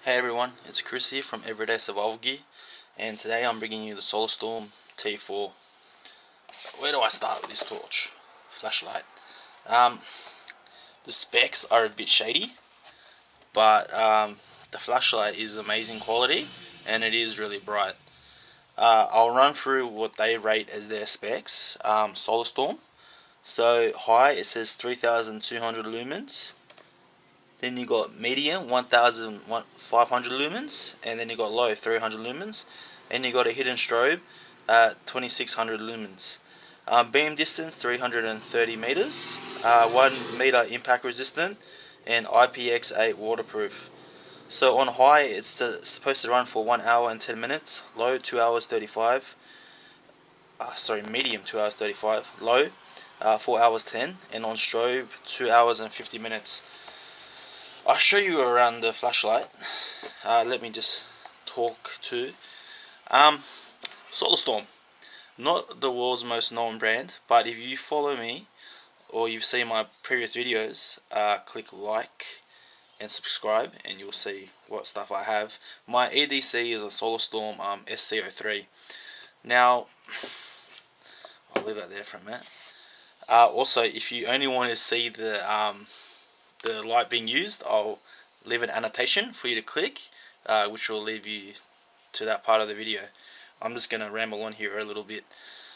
Hey everyone, it's Chris here from Everyday Survival Gear, and today I'm bringing you the Solarstorm T4. Where do I start with this torch? Flashlight. The specs are a bit shady, but the flashlight is amazing quality and it is really bright. I'll run through what they rate as their specs. Solarstorm. So high, it says 3,200 lumens. Then you got medium 1,500 lumens, and then you got low 300 lumens, and you got a hidden strobe at 2,600 lumens. Beam distance 330 meters, 1 meter impact resistant, and IPX8 waterproof. So on high, it's supposed to run for 1 hour and 10 minutes. Low 2 hours 35. Medium 2 hours 35. Low 4 hours 10, and on strobe 2 hours and 50 minutes. I'll show you around the flashlight. Let me just talk to Solarstorm. Not the world's most known brand, but if you follow me or you've seen my previous videos, click like and subscribe and you'll see what stuff I have. My EDC is a Solarstorm SC03. Now, I'll leave that there for a minute. Also, if you only want to see the light being used, I'll leave an annotation for you to click, which will lead you to that part of the video. I'm just going to ramble on here a little bit.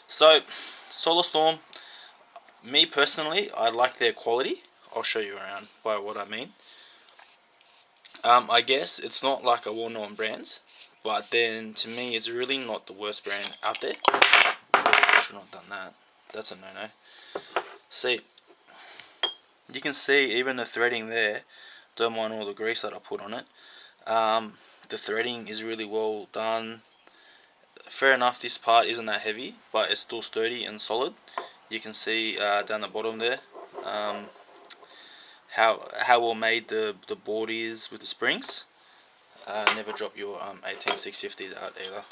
So, Solarstorm, me personally, I like their quality. I'll show you around by what I mean. I guess it's not like a well-known brand, but then to me it's really not the worst brand out there. I should not have done that. That's a no-no. See, you can see even the threading there. Don't mind all the grease that I put on it. The threading is really well done. Fair enough, this part isn't that heavy, but it's still sturdy and solid. You can see down the bottom there how well made the board is with the springs. Never drop your 18650s out either.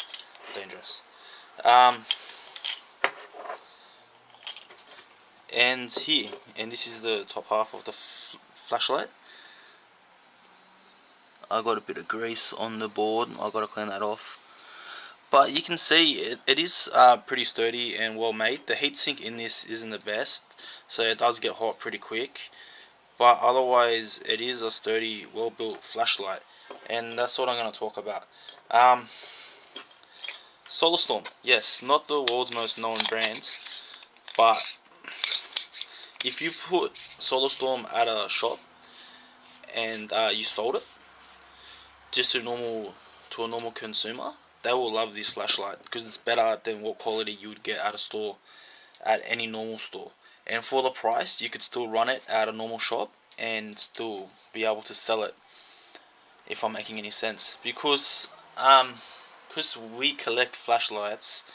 Dangerous. And here, and this is the top half of the flashlight. I got a bit of grease on the board. I got to clean that off. But you can see it is pretty sturdy and well made. The heatsink in this isn't the best, so it does get hot pretty quick. But otherwise, it is a sturdy, well built flashlight, and that's what I'm going to talk about. Solarstorm, yes, not the world's most known brand, but if you put Solarstorm at a shop and you sold it just to a normal consumer, they will love this flashlight because it's better than what quality you would get at a store, at any normal store. And for the price, you could still run it at a normal shop and still be able to sell it, if I'm making any sense. Because we collect flashlights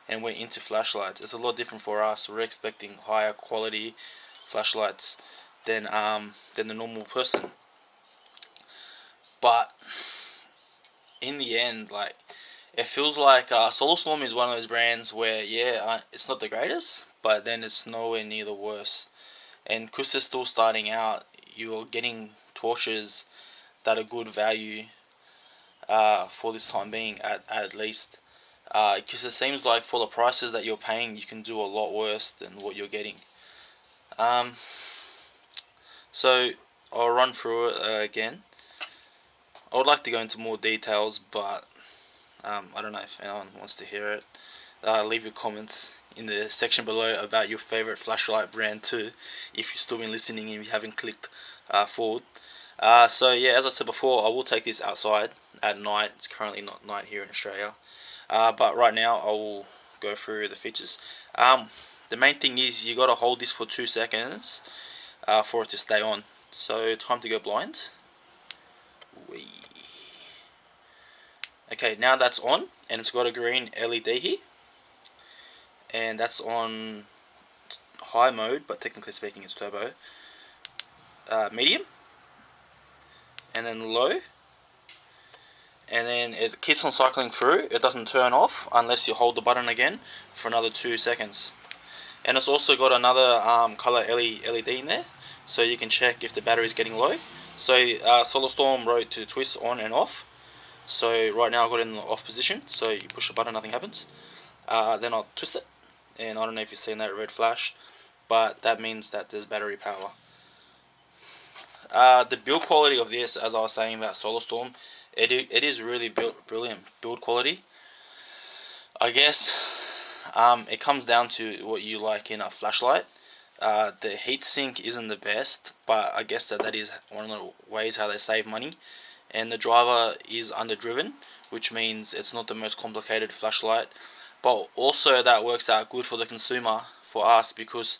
and we're into flashlights, it's a lot different for us. We're expecting higher quality flashlights than the normal person. But in the end, like, it feels like Solarstorm is one of those brands where it's not the greatest, but then it's nowhere near the worst. And because they're still starting out, you're getting torches that are good value for this time being, at least. Because it seems like for the prices that you're paying, you can do a lot worse than what you're getting. So I'll run through it again. I would like to go into more details, but I don't know if anyone wants to hear it. Leave your comments in the section below about your favorite flashlight brand too, if you've still been listening and you haven't clicked forward. So yeah, as I said before, I will take this outside at night. It's currently not night here in Australia, but right now I will go through the features. The main thing is you got to hold this for 2 seconds for it to stay on. So time to go blind. Okay, now that's on, and it's got a green LED here, and that's on high mode, but technically speaking it's turbo. Medium, and then low, and then it keeps on cycling through. It doesn't turn off unless you hold the button again for another 2 seconds. And it's also got another color LED in there, so you can check if the battery is getting low. So Solarstorm wrote to twist on and off. So right now I got it in the off position, so you push the button, nothing happens. Then I'll twist it, and I don't know if you've seen that red flash, but that means that there's battery power. The build quality of this, as I was saying about Solarstorm, it is really brilliant build quality. I guess it comes down to what you like in a flashlight. The heatsink isn't the best, but I guess that is one of the ways how they save money. And the driver is underdriven, which means it's not the most complicated flashlight. But also that works out good for the consumer, for us, because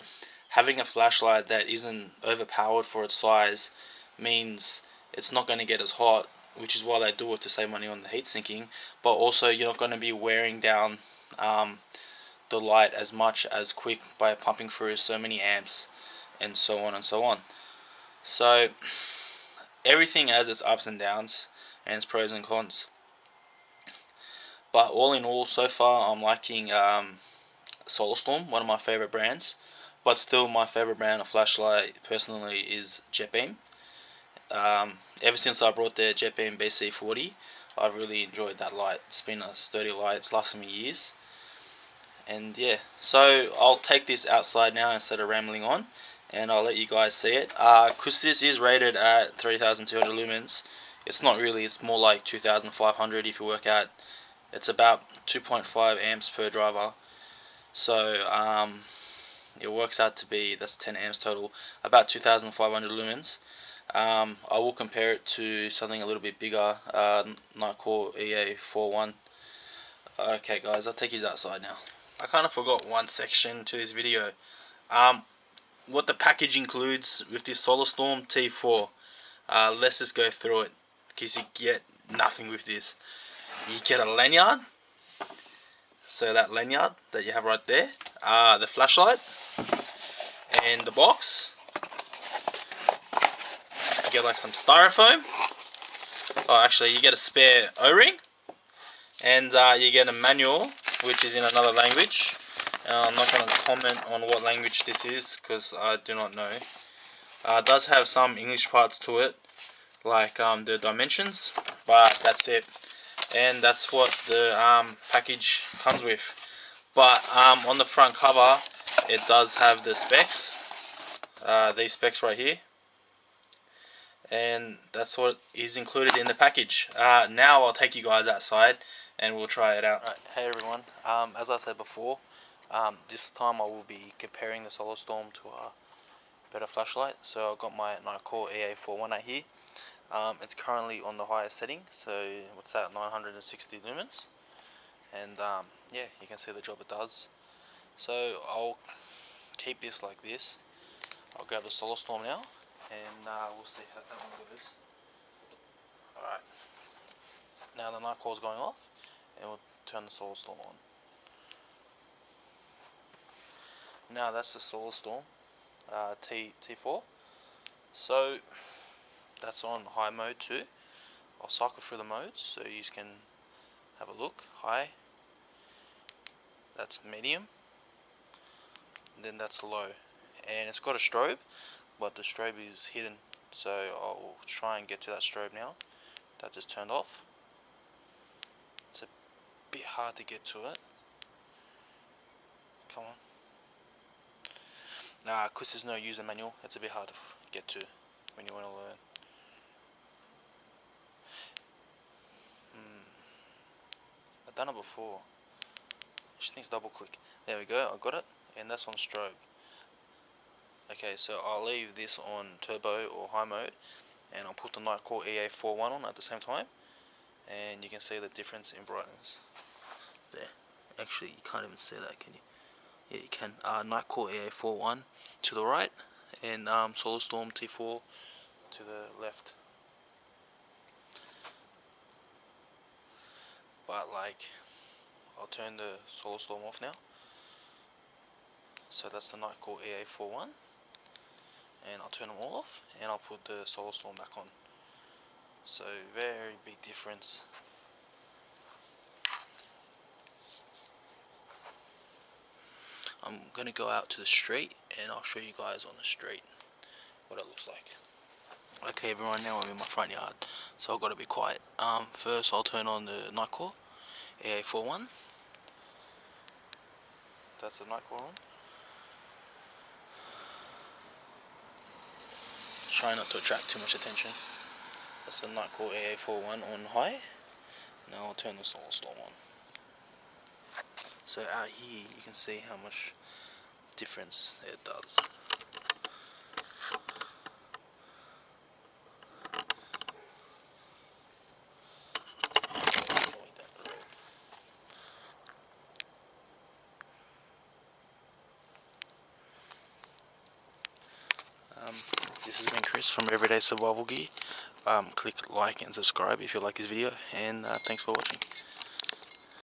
having a flashlight that isn't overpowered for its size means it's not going to get as hot, which is why they do it, to save money on the heat sinking. But also you're not going to be wearing down the light as much as quick by pumping through so many amps and so on and so on. So everything has its ups and downs and its pros and cons. But all in all, so far I'm liking Solarstorm, one of my favorite brands. But still, my favorite brand of flashlight personally is JetBeam. Ever since I brought the JetBeam BC40, I've really enjoyed that light. It's been a sturdy light, it's lasted me years. And yeah, so I'll take this outside now instead of rambling on, and I'll let you guys see it. Because this is rated at 3200 lumens, it's not really, it's more like 2500 if you work out. It's about 2.5 amps per driver. So it works out to be, that's 10 amps total, about 2500 lumens. I will compare it to something a little bit bigger, Nightcore EA41. Okay guys, I'll take you outside now. I kind of forgot one section to this video. What the package includes with this Solarstorm T4. Let's just go through it, because you get nothing with this. You get a lanyard, so that lanyard that you have right there, the flashlight, and the box. You get like some styrofoam. Oh, actually, you get a spare O-ring, and you get a manual, which is in another language. I'm not going to comment on what language this is, because I do not know. It does have some English parts to it, like the dimensions, but that's it. And that's what the package comes with. But on the front cover, it does have the specs, these specs right here, and that's what is included in the package. Now I'll take you guys outside and we'll try it out. Right, hey everyone, as I said before, this time I will be comparing the Solarstorm to a better flashlight. So I've got my Nightcore EA41 right here. It's currently on the highest setting, so what's that, 960 lumens, and yeah, you can see the job it does. So I'll keep this like this. I'll grab the Solarstorm now, and we'll see how that one goes. Alright, now the Nightcore is going off, and we'll turn the Solarstorm on. Now that's the Solarstorm T4. So that's on high mode too. I'll cycle through the modes so you can have a look. High, that's medium, then that's low, and it's got a strobe, but the strobe is hidden, so I'll try and get to that strobe now. That just turned off. It's a bit hard to get to it. Come on. Nah, because there's no user manual, it's a bit hard to get to when you want to learn. I've done it before. She thinks double click. There we go, I got it, and that's on strobe. Okay, so I'll leave this on turbo or high mode, and I'll put the Nightcore EA41 on at the same time, and you can see the difference in brightness. There. Actually, you can't even see that, can you? Yeah, you can. Nightcore EA41 to the right, and Solarstorm T4 to the left. But like, I'll turn the Solarstorm off now. So that's the Nightcore EA41, and I'll turn them all off, and I'll put the Solarstorm back on. So very big difference. I'm gonna go out to the street, and I'll show you guys on the street what it looks like. Okay everyone, now I'm in my front yard, so I've got to be quiet. First I'll turn on the night core, AA41. That's the night core on. Try not to attract too much attention. That's the night core AA41 on high. Now I'll turn the Solarstorm on. So out here you can see how much difference it does. This has been Chris from Everyday Survival Gear. Click like and subscribe if you like this video, and thanks for watching.